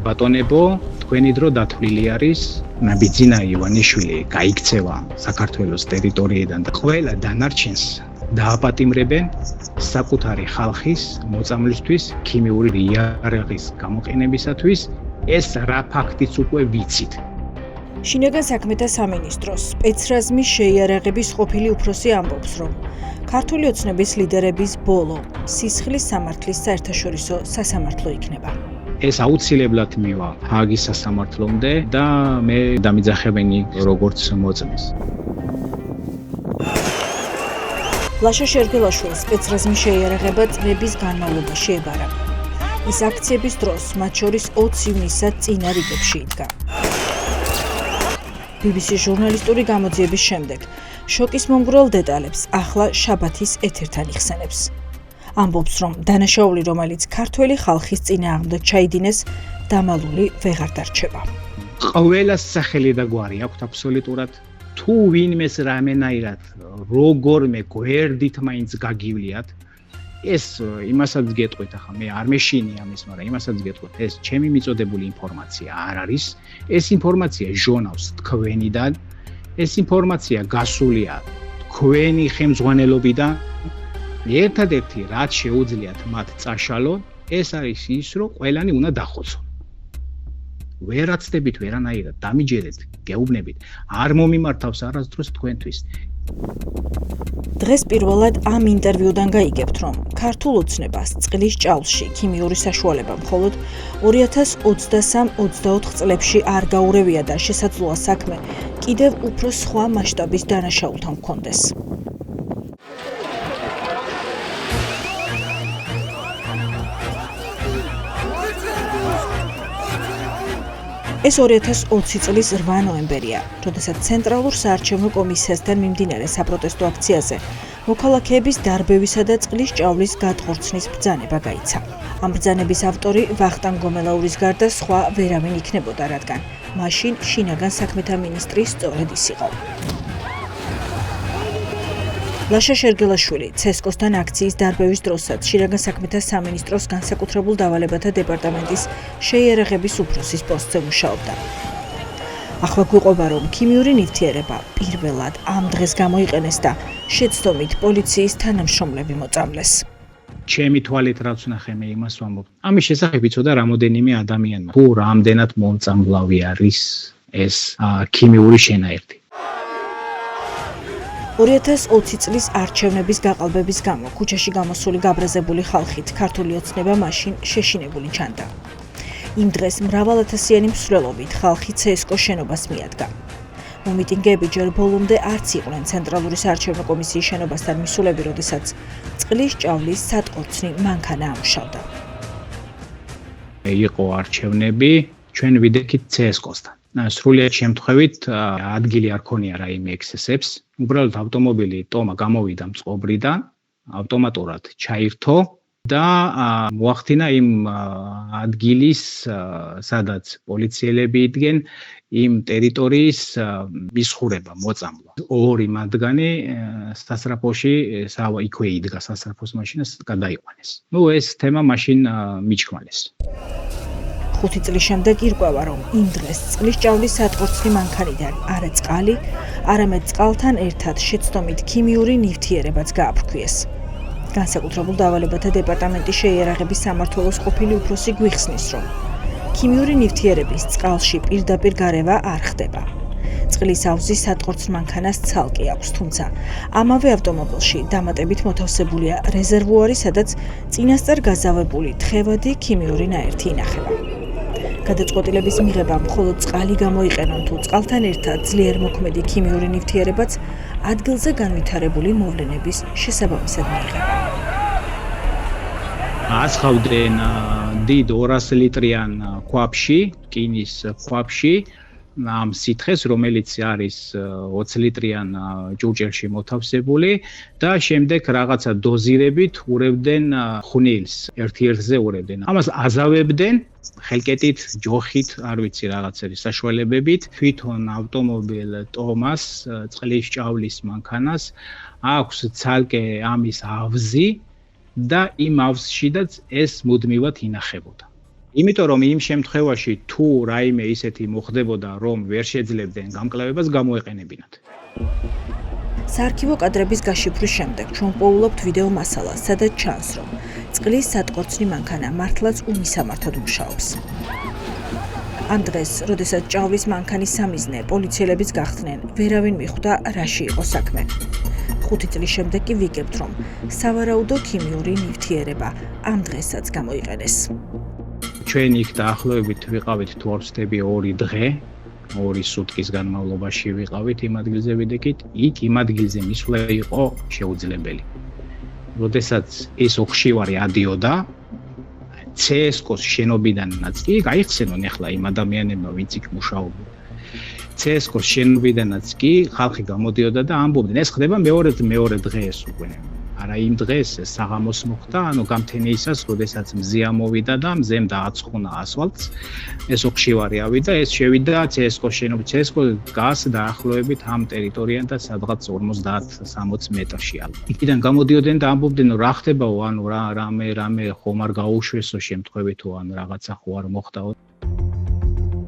ბატონებო, თქვენი დრო დათვლილი არის. ნაბიძინა ივანიშვილი გაიქცევა საქართველოს ტერიტორიიდან და ყველა დანარჩენს დააპატიმრებენ საკუთარი ხალხის მოწამვლისთვის, ქიმიური იარაღის გამოყენებისათვის. ეს რა ფაქტიც უკვე ვიცით. შინაგან საქმეთა სამინისტროს სპეცრაზმის შეიარაღების ყოფილი უფროსი ამბობს, რომ ქართული ოცნების ლიდერების ბოლო სისხლის სამართლის საერთაშორისო სასამართლო იქნება. ეს აუცილებლად მივა ჰააგის სასამართლომდე და მე დამიძახებენი როგორც მოწმეს. ლაშა შერგელაშვილის სპეცრაზმის შეიარაღება წლების განმავლობაში ებარა. ის აქციების დროს მათ შორის 20 ივნისად წინა რიგებში იდგა. BBC ჟურნალისტური გამოძიების შემდეგ შოკის მომგვრელ დეტალებს ახლა შაბათის ეთერთან იხსენებს. ამბობს, რომ დანაშაული, რომელიც ქართველი ხალხის წინააღმდეგ ჩაიდინეს, დამალული ვეღარ დარჩება. ყველა სახელი და გვარი აქვთ აბსოლუტურად. თუ ვინმეს რამენაირად როგორმე გვერდით მაინც გაგივლიათ, ეს იმასაც გეტყვით, ახლა მე არ მეშინია ამის, მაგრამ იმასაც გეტყვით, ეს ჩემი მიწოდებული ინფორმაცია არ არის. ეს ინფორმაცია ჟონავს თქვენიდან, ეს ინფორმაცია გასულია თქვენი ხელმძღვანელობიდან. ერთადერთი რაც შეუძლიათ მათ წაშალონ, ეს არის ის, რომ ყველანი უნდა დახოცონ. ვერაცდებით ვერანაირად, დამიჯერეთ, გეუბნებით, არ მომიმართავს არასდროს თქვენთვის. დღეს პირველად ამ ინტერვიუდან გაიგებთ, რომ ქართულ ოცნებას წყლის ჭავლში ქიმიური საშუალება მხოლოდ 2023-24 წლებში არ გაურევია და შესაძლოა საქმე კიდევ უფრო სხვა მასშტაბის დანაშაულთან მქონდეს. ეს 2020 წლის 8 ნოემბერია, როდესაც ცენტრალურ საარჩევნო კომისიასთან მიმდინარე საპროტესტო აქციაზე მოქალაქეების დარბევისა და წყლის ჭავლის გადხორცნის ბრძანება გაიცა. ამ ბრძანების ავტორი ვახტანგ გომელაურის გარდა სხვა ვერავინ იქნებოდა, რადგან მაშინ შინაგან საქმეთა მინისტრი სწორედ ის იყო. ლაშა შერგელაშვილი ცესკოსთან აქციის დარბევის დროსაც შინაგან საქმეთა სამინისტროს განსაკუთრებულ დავალებათა დეპარტამენტის შეიარაღების უფროსის პოსტზე მუშაობდა. ახლა გვიყვება, რომ ქიმიური ნივთიერება პირველად ამ დღეს გამოიყენეს და შეცდომით პოლიციის თანამშრომლები მოწამლეს. ჩემი თვალით რაც ვნახე, მე იმას ვამბობ. ამის შესახებ იცოდა რამოდენიმე ადამიანმა. თუ რამდენად მომწამლავი არის ეს ქიმიური შენაერთი. 2020 წლის არჩევნების გაყალბების გამო ქუჩაში გამოსული გაბრაზებული ხალხით ქართული ოცნება მაშინ შეშინებული ჩანდა. იმ დღეს მრავალათასიანი მსვლელობით ხალხი ცესკოს შენობას მიადგა. მომიტინგეები ჯერ ბოლომდე არც იყვნენ ცენტრალური საარჩევნო კომისიის შენობასთან მისულები, როდესაც წყლის ჭავლის სატყორცნი მანქანა ამუშავდა. იყო არჩევნები, ჩვენ ვიდექით ცესკოსთან. სრულიად შემთხვევით ადგილი არ ქონია რაიმე ექსესებს. უბრალოდ ავტომობილი ტომა გამოვიდა მწყობრიდან, ავტომატურად ჩაირთო და მოახდინა იმ ადგილის, სადაც პოლიციელები იდგენ, იმ ტერიტორიის მისხურება, მოწამვლა. ორი მათგანი სასწრაფოში, იქვე იდგა სასწრაფოს მაშინას გადაიყვანეს. ეს თემა მაშინ მიჩქმალეს. 5 წლის შემდეგ ირკვევა, რომ იმ დღეს წყლის ჭავლის სატყორცნი მანქანიდან არა წყალი, არამედ წყალთან ერთად შეცდომით ქიმიური ნივთიერებაც გააფრქვიეს. განსაკუთრებულ დავალებათა დეპარტამენტის შეიარაღების სამმართველოს ყოფილი უფროსი გვიხსნის, რომ ქიმიური ნივთიერების წყალში პირდაპირ გარევა არ ხდება. წყლის ავზი სატყორცნ მანქანას ცალკე აქვს, თუმცა ამავე ავტომობილში დამატებით მოთავსებულია რეზერვუარი, სადაც წინასწარ გაზავებული თხევადი ქიმიური ნაერთი ინახება. გადაწყვეტილების მიღება მხოლოდ წყალი გამოიყენონ, თუ წყალთან ერთად ძლიერ მოქმედი ქიმიური ნივთიერებაც ადგილზე განვითარებული მოვლენების შესაბამისად მიიღება. აცხავდნენ დიდ 200 ლიტრიან ქვაბში, რკინის ქვაბში, ამ სითხეს, რომელიც არის 20 ლიტრიან ჭურჭელში მოთავსებული და შემდეგ რაღაცა დოზირებით ურევდნენ ხვნილს, ერთ-ერთზე ურევდნენ. ამას აზავებდნენ ხელკეტით, ჯოხით, არ ვიცი რაღაცების საშუალებებით. თვითონ ავტომობილ ტომას, წყლის ჭავლის მანქანას აქვს ცალკე ამის ავზი და იმ ავზშიდაც ეს მუდმივად ინახებოდა. იმიტომ რომ იმ შემთხვევაში თუ რაიმე ისეთი მოხდებოდა, რომ ვერ შეძლებდნენ გამკლევებას, გამოეყენებინათ. საარქივო კადრების გაშიფვრის შემდეგ ჩვენ პოულობთ ვიდეო მასალას, სადაც ჩანს, რომ წყლის სატყორცნი მანქანა მართლაც უმისამართოდ მუშაობს. ამ დღეს, როდესაც ჭაობის მანქანის სამიზნე პოლიციელებიც გახდნენ, ვერავინ მიხვდა რაში იყო საქმე. 5 წლის შემდეგ კი ვიგებთ, რომ სავარაუდო ქიმიური ნივთიერება ამ დღესაც გამოიყენეს. ჩვენ იქ დაახლოებით ვიყავით თუ არ ვცდები 2 დღე, 2 სუტკის განმავლობაში ვიყავით იმ ადგილზე ვიდექით, იქ იმ ადგილზე მისვლა იყო შეუძლებელი. როდესაც ეს ოხშივარი ადიოდა, CSGO-ს შენობიდანაც კი გაიხსენონ ახლა იმ ადამიანებმა, ვინც იქ მუშაობდნენ. CSGO-ს შენობიდანაც კი ხალხი გამოდიოდა და ამბობდნენ, ეს ხდება მეორე დღეს უკვე. არა იმ დღეს საღამოს მოხდა, ანუ გამთენეისას, როდესაც მზე ამოვიდა და მზემ დააცხონა ასფალტს, ეს ოხშივარი ავიდა, ეს შევიდა CSGO-ს შენობის. CSGO დგას დაახლოებით ამ ტერიტორიიდან და სადღაც 50-60 მეტრში. იქიდან გამოდიოდნენ და ამბობდნენ, რა ხდებაო, ანუ რამე ხომ არ გაუშვესო შემთხვევითო, ან რაღაცა ხო არ მოხდაო.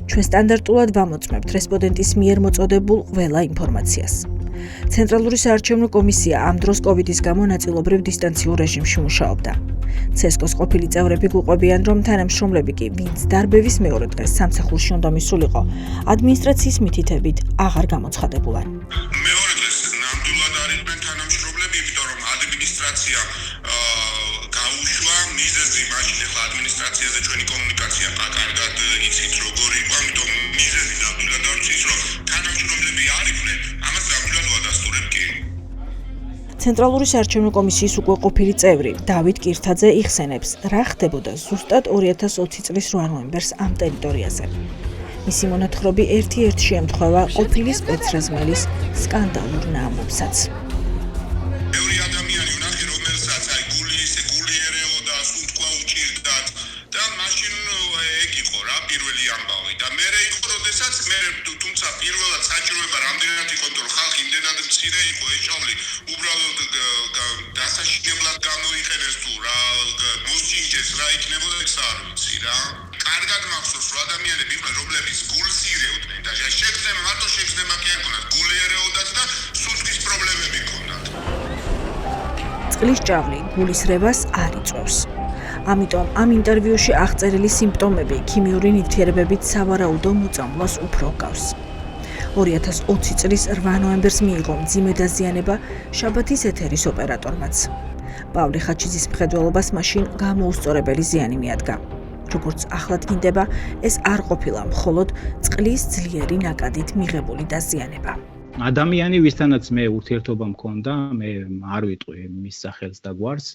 ჩვენ სტანდარტულად ვამოწმებთ რესპონდენტის მიერ მოწოდებულ ყველა ინფორმაციას. ცენტრალური საარჩევნო კომისია ამ დროს კოვიდის გამო ნაწილობრივ დისტანციურ რეჟიმში მუშაობდა. CSGO-ს ყოფილი წევრები გვიყვებიან, რომ თანამშრომლები კი, ვინც დარბევის მეორე დღეს სამსახურში უნდა მისულიყო, ადმინისტრაციის მითითებით აღარ გამოცხადებულან. მეორე დღეს ნამდვილად არიან თანამშრომლები, იმიტომ რომ ადმინისტრაცია გაუშვა მიზეზი, მაშინ ახლა ადმინისტრაციაზე ჩვენი კომუნიკაცია კარგად იცით როგორ იყო, ამიტომ მიზეზი ნამდვილად არ ვიცით, რომ თანამშრომლები არ იყვნენ, ამას ნამდვილად ვადასტურებ კი. ცენტრალური საარჩევნო კომისიის უკვე ყოფილი წევრი დავით კირთაძე იხსენებს, რა ხდებოდა ზუსტად 2020 წლის 8 ნოემბერს ამ ტერიტორიაზე. მისი მონათხრობი ერთ-ერთი ემთხვევა ყოფილი სპეცრაზმელის სკანდალურ ნამობსაც. ბევრი ადამიანი უნახე, რომელსაც აი გული ერეოდა, სუნთქვა უჭირდათ და მაშინ ეგ იყო რა პირველი ამბავი და მე იყო როდესაც მე თუმცა პირველად საჭიროება რამდენად იყო, რომ ხალხი იმდენად მცირე იყო ეჭავლი, უბრალოდ დასაშინებლად გამოიყენეს თუ რა მოსინჯეს რა იქნებოდა ეს არ ვიცი რა. კარგად მახსოვს რომ ადამიანები იყვნენ, რომლებიც გულს ირეოდნენ და შეგრძნება მარტო შეგრძნება კი არ ქონდათ, გული ერეოდათ და სუნთქვის პრობლემები ჰქონდათ. წყლის ჭავლი გულის რევას არ იწვევს. ამიტომ ამ ინტერვიუში აღწერილი სიმპტომები ქიმიური ნივთიერებებით სავარაუდო მოწამვლას უფრო გავს. 2020 წლის 8 ნოემბერს მიიღო მძიმე დაზიანება შაბათის ეთერის ოპერატორმაც. პავლე ხაჩიძის მხედველობას მაშინ გამოუსწორებელი ზიანი მიადგა. როგორც ახლა დგინდება, ეს არ ყოფილა მხოლოდ წყლის ძლიერი ნაკადით მიღებული დაზიანება. ადამიანი, ვისთანაც მე ურთიერთობა მქონდა, მე არ ვიტყვი მის სახელს და გვარს,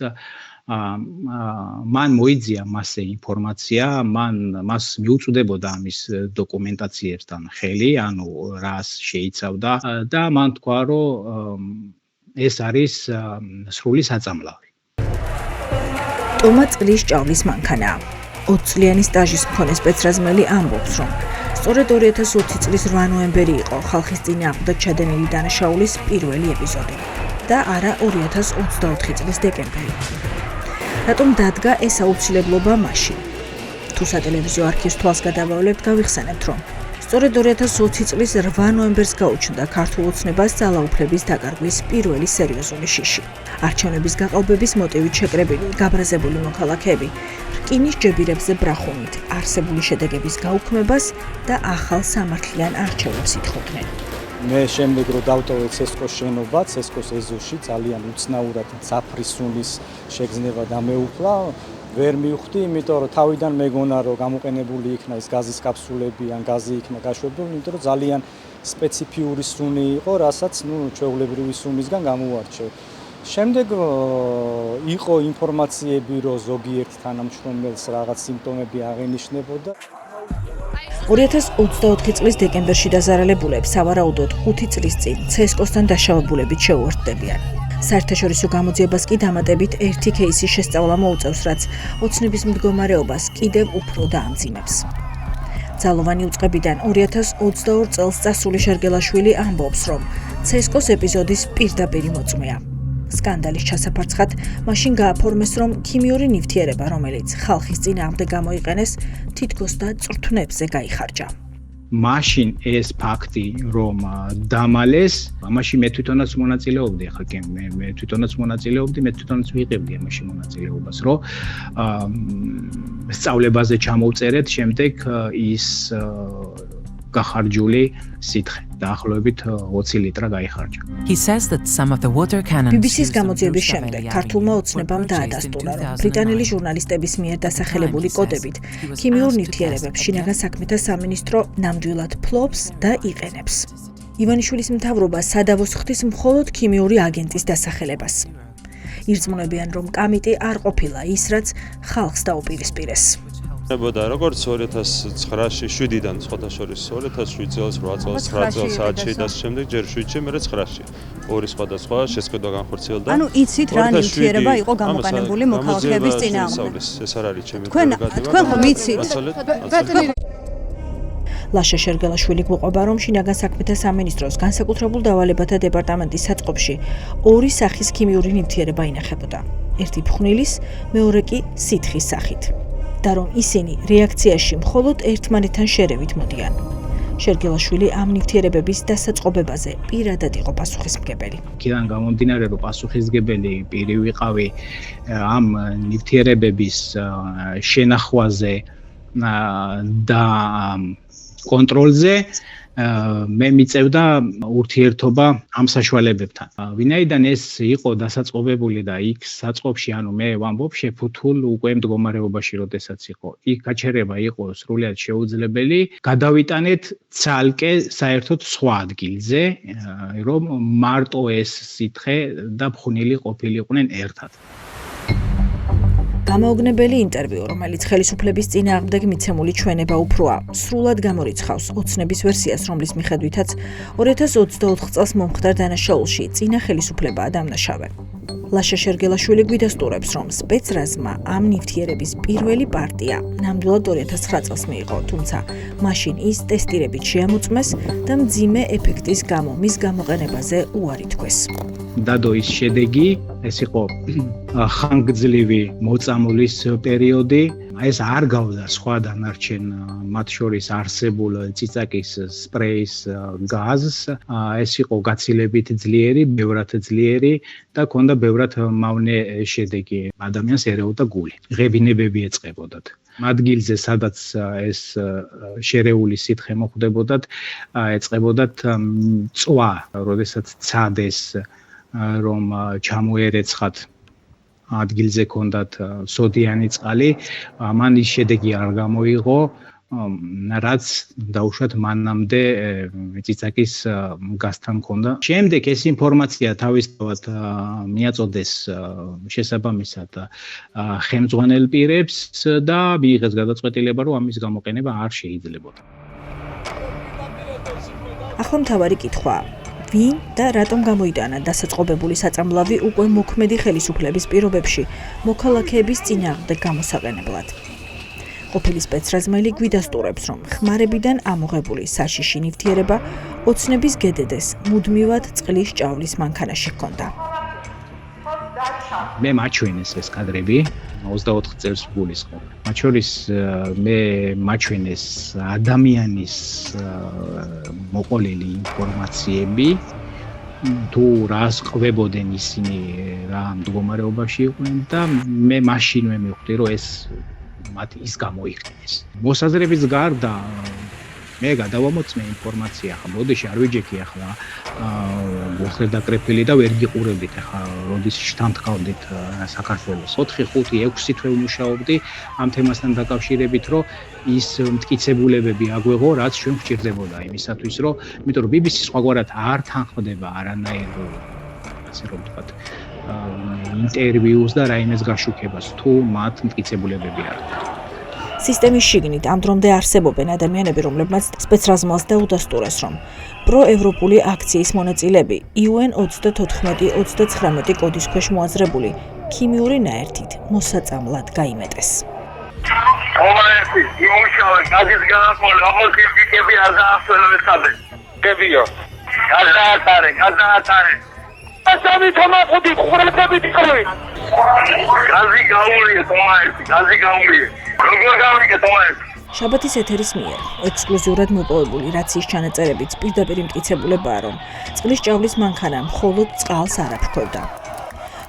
მან მოიძია მასე ინფორმაცია, მას მიუწვდებოდა ამის დოკუმენტაციებთან ხელი, ანუ რას შეიცავდა და მან თქვა, რომ ეს არის სრული საწამლავი. ტომა წყლის ჭავლის მანქანაა. 20 წლიანი სტაჟის მქონე სპეცრაზმელი ამბობს, რომ სწორედ 2020 წლის 8 ნოემბერი იყო ხალხის წინააღმდეგ ჩადენილი დანაშაულის პირველი ეპიზოდი და არა 2024 წლის დეკემბერი. რატომ დადგა ეს აუცილებლობა მაშინ? თუ სატელევიზიო არქივს თვალს გადავავლებთ, გავიხსენებთ, რომ სწორედ 2020 წლის 8 ნოემბერს გაუჩნდა ქართულ ოცნებას ძალაუფლების დაკარგვის პირველი სერიოზული შიში. არჩევნების გაყალბების მოტივით შეკრებილი გაბრაზებული მოქალაქეები რკინის ჯებირებზე ბრახუნით არსებული შედეგების გაუქმებას და ახალ სამართლიან არჩევნებს ითხოვდნენ. მე შემდეგ რომ დავტოვე CSGO-ს შენობა, CSGO-ს ეზოში ძალიან უცნაურად ძაფრისუნის შეგრძნება დამეუფლა. ვერ მივხვდი, იმიტომ რომ თავიდან მეგონა რომ გამოყენებული იქნა ეს გაზის კაფსულები ან გაზი იქნა გაშვებული, იმიტომ რომ ძალიან სპეციფიური სუნი იყო, რასაც ჩვეულებრივი სუნისგან გამოარჩევ. შემდეგ იყო ინფორმაციები, რომ ზოგიერთ თანამშრომელს რაღაც სიმპტომები აღენიშნებოდა. 2024 წლის დეკემბერში დაზარალებულებს სავარაუდოდ 5 წლის წინ CSGO-სთან დაშავებულებით შეუერთდებიან. საერთაშორისო გამოძიებას კი დამატებით ერთი кейსის შესწავლა მოუწევს, რაც ოცნების მდგომარეობას კიდევ უფრო დაამძიმებს. ძალოვანი უწყებიდან 2022 წელს წასული შერგელაშვილი ამბობს, რომ CSGO-ს ეპიზოდის პირდაპირი მოწმეა. სკანდალის ჩასაფარცხად მაშინ გააფორმეს, რომ ქიმიური ნივთიერება, რომელიც ხალხის წინააღმდეგ გამოიყენეს, თითქოს და წრთვნებზე გაიხარჯა. მაშინ ეს ფაქტი რომ დამალეს, ამაში მე თვითონაც მონაწილეობდი, ახლა კი მე თვითონაც მონაწილეობდი, მე თვითონაც ვიღებდი ამაში მონაწილეობას, რომ სწავლებაზე ჩამოვწერეთ, შემდეგ ის გახარჯული სითხე დაახლოებით 20 ლიტრა გაიხარჯა. BBC-ს გამოძიების შემდეგ ქართულმა ოცნებამ დაადასტურა, რომ ბრიტანელი ჟურნალისტების მიერ დასახელებული კოდებით ქიმიურ ნივთიერებებს შინაგან საქმეთა სამინისტრო ნამდვილად ფლობს და იყენებს. ივანიშვილის მთავრობა სადავოს ხდის მხოლოდ ქიმიური აგენტის დასახელებას. ირწმუნებიან, რომ კამიტი არ ყოფილა ის, რაც ხალხს დაუპირისპირეს. ხდებოდა როგორც 2009-ში 7-დან სხვათა შორის 2007 წელს 8 წელს 9 წელს 10-ში და შემდეგ ჯერ 7-ში მერე 9-ში ორი სხვადასხვა შესყიდვა განხორციელდა. ანუ იცით რა ნივთიერება იყო გამოყენებული მოქალაქეების წინააღმდეგ. ეს არ არის ჩემი თქვენ ხომ იცით? ლაშა შერგელაშვილი გვიყვება, რომ შინაგან საქმეთა სამინისტროს განსაკუთრებულ დავალებათა დეპარტამენტის საწყობში ორი სახის ქიმიური ნივთიერება ინახებოდა. ერთი ფხვნილის, მეორე კი სითხის სახით. და რომ ისინი რეაქციაში მხოლოდ ერთმანეთთან შერევით მოდიან. შერგელაშვილი ამ ნივთიერებების დასაწყობებაზე პირადად იყო პასუხისმგებელი. იქიდან გამომდინარე, რომ პასუხისმგებელი პირი ვიყავი ამ ნივთიერებების შენახვაზე და კონტროლზე, მე მიწევდა ურთიერთობა ამ საშუალებებთან. ვინაიდან ეს იყო დასაწყობებული და იქ საწყობში, ანუ მე ვამბობ, შეფუთულ უკვე მდგომარეობაში, როდესაც იყო, იქ გაჩერება იყო სრულიად შეუძლებელი, გადავიტანეთ ცალკე საერთოდ სხვა ადგილზე, რომ მარტო ეს სითხე და ფხვნილი ყოფილიყვნენ ერთად. გამოუგნებელი ინტერვიუ, რომელიც ხელისუფლების წინააღმდეგ მიცემული ჩვენება უფროა, სრულად გამორიცხავს ოცნების ვერსიას, რომლის მიხედვითაც 2024 წელს მომხდარ დანაშაულში წინა ხელისუფლებაა დამნაშავე. ლაშა შერგელაშვილი გვიდასტურებს, რომ სპეცრაზმა ამ ნივთიერების პირველი პარტია ნამდვილად 2009 წელს მიიღო, თუმცა მაშინ ის ტესტირებით შეამოწმეს და მძიმე ეფექტის გამო მის გამოყენებაზე უარი თქვეს. დადო ის შედეგი, ეს იყო ხანგრძლივი მოწამვლის პერიოდი. ეს არ გავდა სხვა დანარჩენ მათ შორის არსებულ წიწაკის სპრეის გაზს. ეს იყო გაცილებით ძლიერი, ბევრად ძლიერი და ჰქონდა ბევრად მავნე შედეგი. ადამიანს ერეოდა გული. ღებინებები ეწყებოდათ. ადგილზე, სადაც ეს შერეული სითხე მოხდებოდათ, ეწყებოდათ წვა, როდესაც ცადეს რომ ჩამოერეცხათ ადგილზე კონდათ სოდიანი წყალი, მან ის შედეგი არ გამოიღო, რაც დაუშვათ მანამდე წიწაკის გასთან ჰქონდა. შემდეგ ეს ინფორმაცია თავისთავად მიაწოდეს შესაბამისად ხელმძღვანელ პირებს და მიიღეს გადაწყვეტილება, რომ ამის გამოყენება არ შეიძლებოდა. ახლა მთავარი კითხვა. ვინ და რატომ გამოიტანა დასაწყობებული საწამლავი უკვე მოქმედი ხელისუფლების პირობებში მოქალაქეების წინააღმდეგ გამოსაყენებლად? ყოფილი სპეცრაზმელი გვიდასტურებს, რომ ხმარებიდან ამოღებული საშიში ნივთიერება ოცნების გედედეს მუდმივად წყლის ჭავლის მანქანაში ჰქონდა. მე მაჩვენეს ეს კადრები 24 წელს გულისხმობ. მათ შორის მე მაჩვენეს ადამიანის მოყოლილი ინფორმაციები, თუ რას ყვებოდნენ ისინი, რა მდგომარეობაში იყვნენ და მე მაშინვე მივხვდი, რომ ეს მათ ის გამოიხდენეს. მოსაზრების გარდა მე გადავამოწმე ინფორმაცია, ახლა მოდიში არ ვიჯექი ახლა მოხერდაკრეფილი და ვერ გიყურებით ახლა როდის შთანთქავდით საქართველოს 4-5-6 თვე ვმუშაობდი ამ თემასთან დაკავშირებით, რომ ის მტკიცებულებები აგვეღო, რაც ჩვენ გვჭირდებოდა იმისათვის, რომ იმიტომ რომ BBC-ს სხვაგვარად არ თანხმდება არანაირ ასე რომ ვთქვათ ინტერვიუს და რაიმეს გაშუქებას, თუ მათ მტკიცებულებები არ აქვს. სისტემის შიგნით ამ დრომდე არსებობენ ადამიანები, რომლებმაც სპეცრაზმალს დაუდასტურეს, რომ პროევროპული აქციის მონაწილეები UN 34-39 კოდის ქვეშ მოაზრებული ქიმიური ნაერთით მოსაწამლად გაიმეტეს. მომაერთი, იმუშავე, გაზის განაყოლე, ახალ ფიზიკები არ გაახსენებთ ხადე. გებიო. გადაატარე. სამი თამახუთი ხურეთებით იყავით. გაზი გაუვლია თომაერთი, გაზი გაუვლია. როგორ გავიგე თომაერთი? შაბათის ეთერის მიერ ექსკლუზიურად მოპოვებული რაციის ჩანაწერებით პირდაპირ იმტკიცებულებაა, რომ წყლის ჭავლის მანქანა მხოლოდ წყალს არ აფრქვევდა.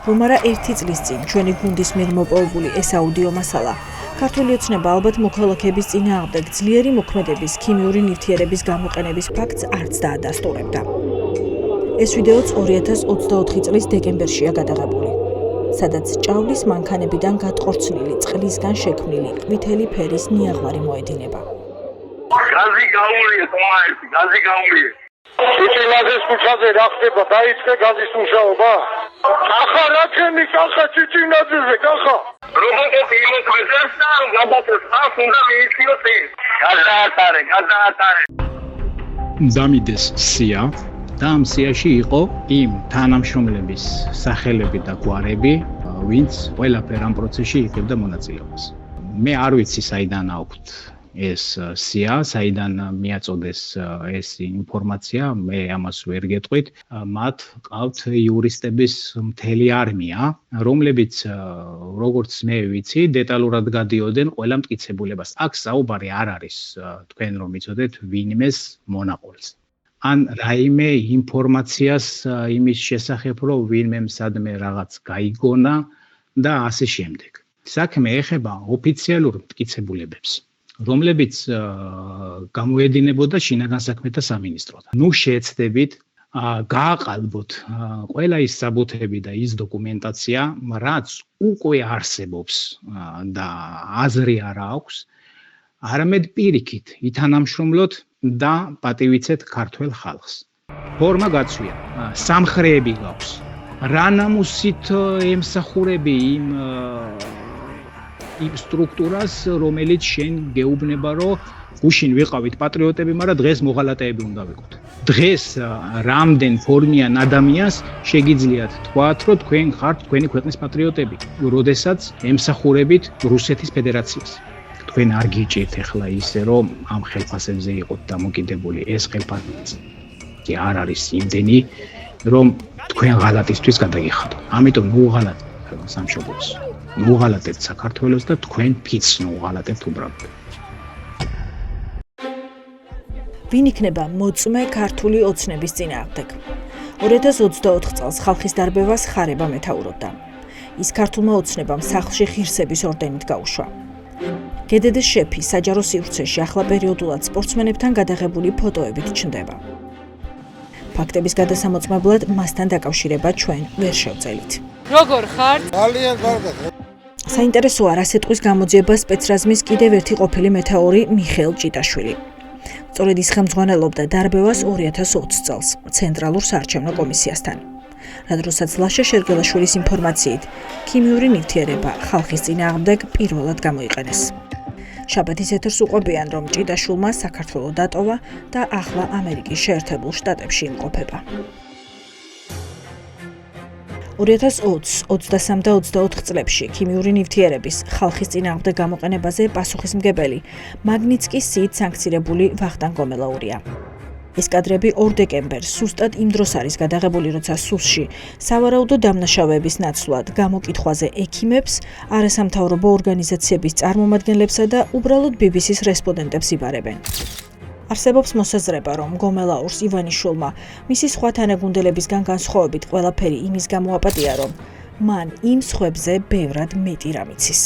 რომ არა 1 წლის წინ ჩვენი გუნდის მიერ მოპოვებული ეს აუდიო მასალა ქართული ოცნება ალბათ მოქალაქეების წინააღმდეგ ძლიერი მოქმედების ქიმიური ნივთიერების გამოყენების ფაქტს არც დაადასტურებდა. ეს ვიდეოც 2024 წლის დეკემბერშია გადაღებული, სადაც ჭავლის მანქანებიდან გატყორცნილი წყლისგან შექმნილი ყვითელი ფერის ნიაღვარი მოედინება. გაზი გაუვლია თომაერთი, გაზი გაუვლია. ჭიჭილაძის ქუჩაზე რა ხდება? დაიწყე გაზის მუშაობა? ახლა რა ჩემი კახა ჭიჭილაძეზე კახა? რობოტები იმოქმედებს და გადაწყვეტს ხალხს უნდა მიიქციოს ის. გადაატარე. დამიდეს სია და ამ სიაში იყო იმ თანამშრომლების სახელები და გვარები, ვინც ყველაფერ ამ პროცესში იღებდა მონაწილეობას. მე არ ვიცი საიდან აქვთ ეს სია, საიდან მიაწოდეს ეს ინფორმაცია, მე ამას ვერ გეტყვით. მათ ყავთ იურისტების მთელი არმია, რომლებიც როგორც მე ვიცი, დეტალურად გადიოდნენ ყველა მტკიცებულებას. აქ საუბარი არ არის თქვენ რომ იცოდეთ ვინმეს მონაყოლს. ან რაიმე ინფორმაციას იმის შესახებ, რომ ვინმე სადმე რაღაც გაიგონა და ასე შემდეგ. საქმე ეხება ოფიციალურ მტკიცებულებებს, რომლებიც გამოედინებოდა შინაგან საქმეთა სამინისტროდან. ნუ შეეცდებით გააყალბოთ ყველა ის საბუთები და ის დოკუმენტაცია, რაც უკვე არსებობს და აზრი არ აქვს, არამედ პირიქით ითანამშრომლოთ და პატივიცეთ ქართველ ხალხს. ფორმა გაცვია, სამხრეები გაქვს. რა ნამუსით ემსახურები იმ სტრუქტურას, რომელიც შენ გეუბნება, რომ გუშინ ვიყავით პატრიოტები, მაგრამ დღეს მოღალატეები უნდა ვიყოთ. დღეს რამდენ ფორმიან ადამიანს შეგიძლიათ თქვათ, რომ თქვენ ხართ თქვენი ქვეყნის პატრიოტები, როდესაც ემსახურებით რუსეთის ფედერაციას. თქვენ არ გიჭირთ ახლა ისე, რომ ამ ხელფასებზე იყოთ დამოკიდებული. ეს ხელფასი არ არის იმდენი, რომ თქვენ ღალატისთვის გადაგიხადოთ. ამიტომ მოუღალატეთ სამშობლოს. მოუღალატეთ საქართველოს და თქვენ ფიცს მოუღალატეთ უბრალოდ. ვინ იქნება მოწმე ქართული ოცნების წინააღმდეგ? 2024 წელს ხალხის დარბევას ხარება მეთაურობდა. ის ქართულმა ოცნებამ სახლში ღირსების ორდენით გაუშვა. გედედეს შეფი საჯარო სივრცეში ახლა პერიოდულად სპორტსმენებთან გადაღებული ფოტოებით ჩნდება. ფაქტების გადასამოწმებლად მასთან დაკავშირება ჩვენ ვერ შევწელით. როგორ ხარ? ძალიან კარგად. საინტერესოა რა სიტყვის გამოძიება სპეცრაზმის კიდევ ერთი ყოფილი მეთაური მიხეილ ჭიტაშვილი. სწორედ ის ხელმძღვანელობდა დარბევას 2020 წელს ცენტრალურ საარჩევნო კომისიასთან. რადგანაც ლაშა შერგელაშვილის ინფორმაციით, ქიმიური ნივთიერება ხალხის წინააღმდეგ პირველად გამოიყენეს. შაბათის ეთერს უყვებიან, რომ ჭიტაშვილმა საქართველო დატოვა და ახლა ამერიკის შეერთებულ შტატებში იმყოფება. 2020, 23 და 24 წლებში ქიმიური ნივთიერების ხალხის წინააღმდეგ გამოყენებაზე პასუხისმგებელი მაგნიცკის სიით სანქცირებული ვახტანგ გომელაურია. ეს კადრები 2 დეკემბერს სუსტად იმ დროს არის გადაღებული, როცა სუსში სავარაუდო დამნაშავეების ნაცვლად გამოკითხვაზე ექიმებს, არასამთავრობო ორგანიზაციების წარმომადგენლებსა და უბრალოდ BBC-ს რესპონდენტებს იბარებენ. არსებობს მოსაზრება, რომ გომელაურს ივანიშვილმა მისი სხვა თანაგუნდელებისგან განსხვავებით ყველაფერი იმის გამო აპატია, რომ მან იმ სხვებზე ბევრად მეტი რამ იცის.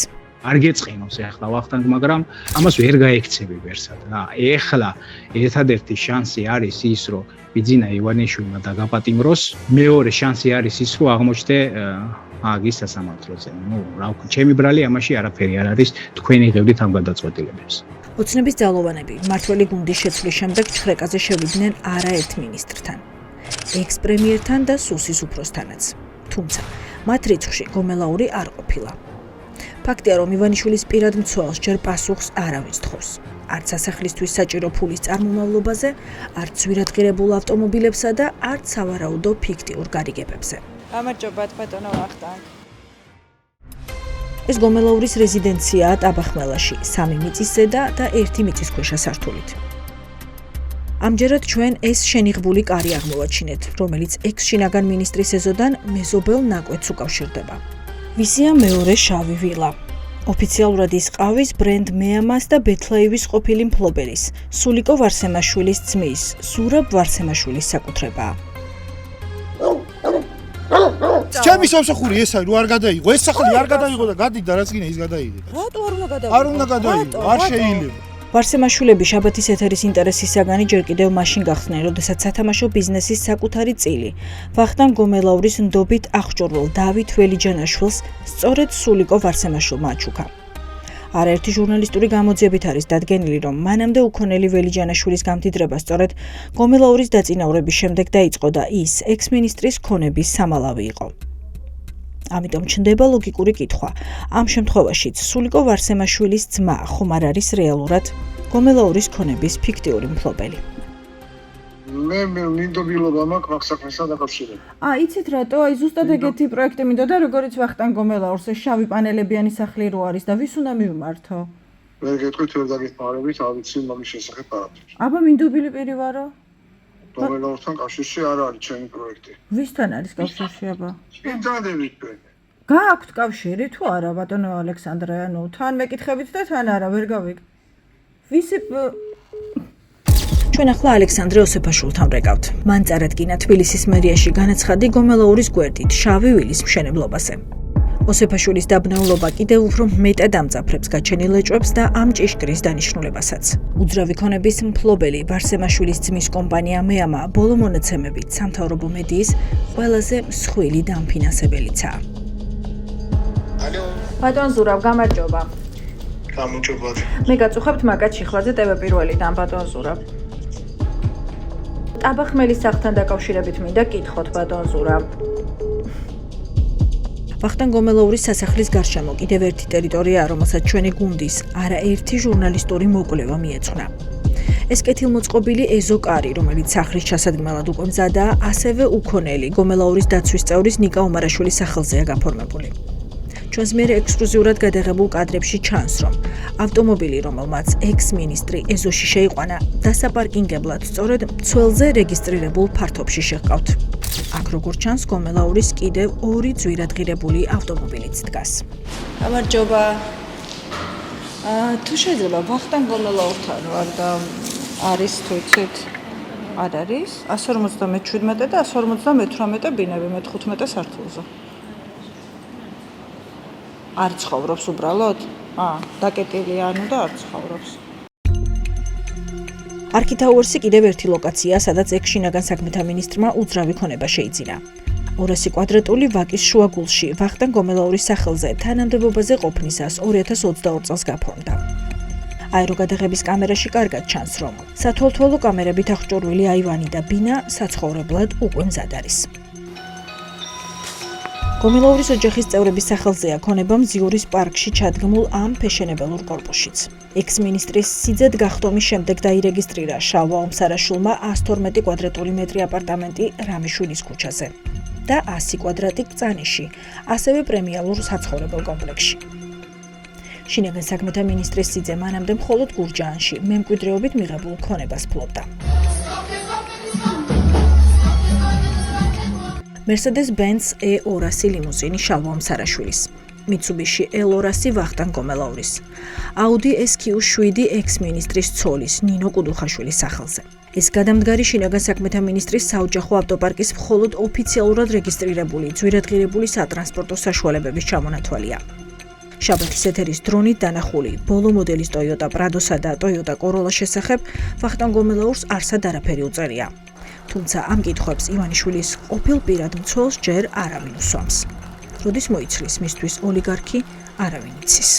არ გეწყინოს ახლა ვახტანგ, მაგრამ ამას ვერ გაექცევი ვერსად რა. ახლა ერთადერთი შანსი არის ის, რომ ბიძინა ივანიშვილმა დაგაპატიმროს, მეორე შანსი არის ის, რომ აღმოჩნდე აგის სასამართლოზე. ნუ რა ვქო, ჩემი ბრალი ამაში არაფერი არ არის, თქვენ იღებდით ამ გადაწყვეტილებებს. ოცნების ძალოვანები მმართველი გუნდის შეცვლის შემდეგ ჩხრეკაზე შევიდნენ არაერთ მინისტრთან, ექს-პრემიერთან და სუსის უფროსთანაც. თუმცა მათ რიცხვში გომელაური არ ყოფილა. ფაქტია, რომ ივანიშვილის პირად მცველს ჯერ პასუხს არავის თხოვს. არც სასახლისთვის საჭირო ფულის წარმომავლობაზე, არც ძვირადღირებულ ავტომობილებსა და არც სავარაუდო ფიქტიურ გარიგებებზე. გამარჯობათ, ბატონო ვახტანგ. ეს გომელაურის რეზიდენციაა ტაბახმელაში, 3 მიწის ზედა და 1 მიწის ქვეშა სართულით. ამჯერად ჩვენ ეს შენიღბული კარი აღმოვაჩინეთ, რომელიც ექს-შინაგან მინისტრის ეზოდან მეზობელ ნაკვეთს უკავშირდება. ვიზია მეორე შავი ვილა. ოფიციალურად ის ყავის ბრენდ მეამას და ბეთლაივის ყოფილი მფლობელის, სულიკო ვარსემაშვილის ძმის, ზურაბ ვარსემაშვილის საკუთრებაა. ჩემი სამსახური ეს არის, რომ არ გადაიღო. ეს სახლი არ გადაიღო და გადიდა, რაც გინდა ის გადაიღე. რატო არ უნდა გადაიღო? არ უნდა გადაიღო, არ შეიძლება. ვარსემაშვილები შაბათის ეთერის ინტერესის საგანი ჯერ კიდევ მაშინ გახსნენ, როდესაც სათამაშო ბიზნესის საკუთარი წილი, ვახტანგ გომელაურის ნდობით აღჭურვილ დავით ველიჯანაშვილს სწორედ სულიკო ვარსემაშვილმა აჩუქა. არაერთი ჟურნალისტური გამოძიებით არის დადგენილი, რომ მანამდე უქონელი ველიჯანაშვილის გამდიდრება სწორედ გომელაურის დაწინაურების შემდეგ დაიწყო და ის ექს-მინისტრის ქონების სამალავი იყო. ამიტომ ჩნდება ლოგიკური კითხვა. ამ შემთხვევაშიც სულიკო ვარსემაშვილის ძმა ხომ არ არის რეალურად გომელაურის ქონების ფიქტიური მფლობელი. მე მინდობილობა მაქვს მაგ საქმესთან დაკავშირებით. იცით რატო? ზუსტად ეგეთი პროექტი მინდოდა, როგორც ვახტანგ გომელაურს ეს შავი პანელებიანი სახლი რო არის და ვის უნდა მივმართო? ვერ გეტყვით, ვერ დაგეხმარებით, არ ვიცი მაგის შესახებ არაფერს. აბა მინდობილი პირი ვარო? გომელაურთან კავშირში არ არის ჩემი პროექტი. ვისთან არის კავშირში აბა? იმძადებით თქვენ. გააქვთ კავშირი თუ არა ბატონო ალექსანდრე? ანუ თან მეკითხებით და თან არა, ვერ გავიგე. ვისი ჩვენ ახლა ალექსანდრე ოსეფაშვილთან ვრეკავთ. მან წარადგინა თბილისის მერიაში განაცხადი გომელაურის გვერდით შავი ვილის მშენებლობაზე. ოსეფაშვილის დაბნეულობა კიდევ უფრო მეტად ამძაფრებს გაჩენილ ეჭვებს და ამ ჭიშკრის დანიშნულებასაც. უძრავი ქონების მფლობელი ვარსემაშვილის ძმის კომპანია მეამა ბოლო მონაცემებით სამთავრობო მედიის ყველაზე მსხვილი დამფინანსებელიცაა. ალო, ბატონ ზურაბ, გამარჯობა. გამარჯობათ. მე გაწუხებთ მაგათ შიხლაძე TV პირველიდან, ბატონ ზურაბ. ტაბახმელის სახლთან დაკავშირებით მინდა კითხოთ, ბატონ ზურაბ. ვახტანგ გომელაურის სასახლის გარშემო კიდევ ერთი ტერიტორიაა, რომელსაც ჩვენი გუნდის არაერთი ჟურნალისტური მოკვლევა მიეძღვნა. ეს კეთილმოწყობილი ეზო კარი, რომელიც სახლის ჩასადგმელად უკვე მზადაა, ასევე უქონელი გომელაურის დაცვის წევრის ნიკა ომარაშვილის სახელზეა გაფორმებული. ჩვენს მიერ ექსკლუზიურად გადაღებულ კადრებში ჩანს, რომ ავტომობილი, რომელმაც ექს-მინისტრი ეზოში შეიყვანა, დასაპარკინგებლად სწორედ მცველზე რეგისტრირებულ ფართობში შეჰყავთ. აქ როგორც ჩანს, გომელაურის კიდევ ორი ძვირადღირებული ავტომობილიც დგას. გამარჯობა. თუ შეიძლება ვახტანგ გომელაურთან ვარ და არის თუ იცით? არ არის? 157 და 158 ბინები მე-15 სართულზე. არ ცხოვრობს უბრალოდ? დაკეტილია ანუ და არ ცხოვრობს. არქიტაურსი კიდევ ერთი ლოკაციაა, სადაც ექს-შინაგან საქმეთა მინისტრმა უძრავი ქონება შეიძინა. 200 კვადრატული ვაკის შუაგულში ვახტანგ გომელაურის სახელზე თანამდებობაზე ყოფნისას 2022 წელს გაფორმდა. აეროგადაღების კამერაში კარგად ჩანს, რომ სათვალთვალო კამერებით აღჭურვილი აივანი და ბინა საცხოვრებლად უკვე მზად არის. გომელაურის ოჯახის წევრების სახელზეა ქონება მზიურის პარკში ჩადგმულ ამ ფეშენებელურ კორპუსშიც. ექს-მინისტრის სიძედ გახტომის შემდეგ დაირეგისტრირა შალვა ომსარაშვილმა 112 კვადრატული მეტრი აპარტამენტი რამიშვილის ქუჩაზე და 100 კვადრატი კწანიში, ასევე პრემიალურ საცხოვრებელ კომპლექსში. შინაგან საქმეთა მინისტრის სიძე მანამდე მხოლოდ გურჯაანში მემკვიდრეობით მიღებულ ქონებას ფლობდა. Mercedes-Benz E200 ლიმუზინი შალვა ომსარაშვილის, Mitsubishi L200 ვახტანგ გომელაურის, Audi SQ7 ექს-მინისტრის ცოლის ნინო კუდუხაშვილის სახელზე. ეს გადამდგარი შინაგან საქმეთა მინისტრის საოჯახო ავტოპარკის მხოლოდ ოფიციალურად რეგისტრირებული ძვირადღირებული სატრანსპორტო საშუალებების ჩამონათვალია. შაბათის ეთერის დრონით დანახული ბოლო მოდელის Toyota Prado-სა და Toyota Corolla შესახებ ვახტანგ გომელაურს არსად არაფერი უწერია. თუმცა ამ კითხვებს ივანიშვილის ყოფილ პირად მცველს ჯერ არავინ უსვამს. როდის მოიცლის მისთვის ოლიგარქი, არავინ იცის.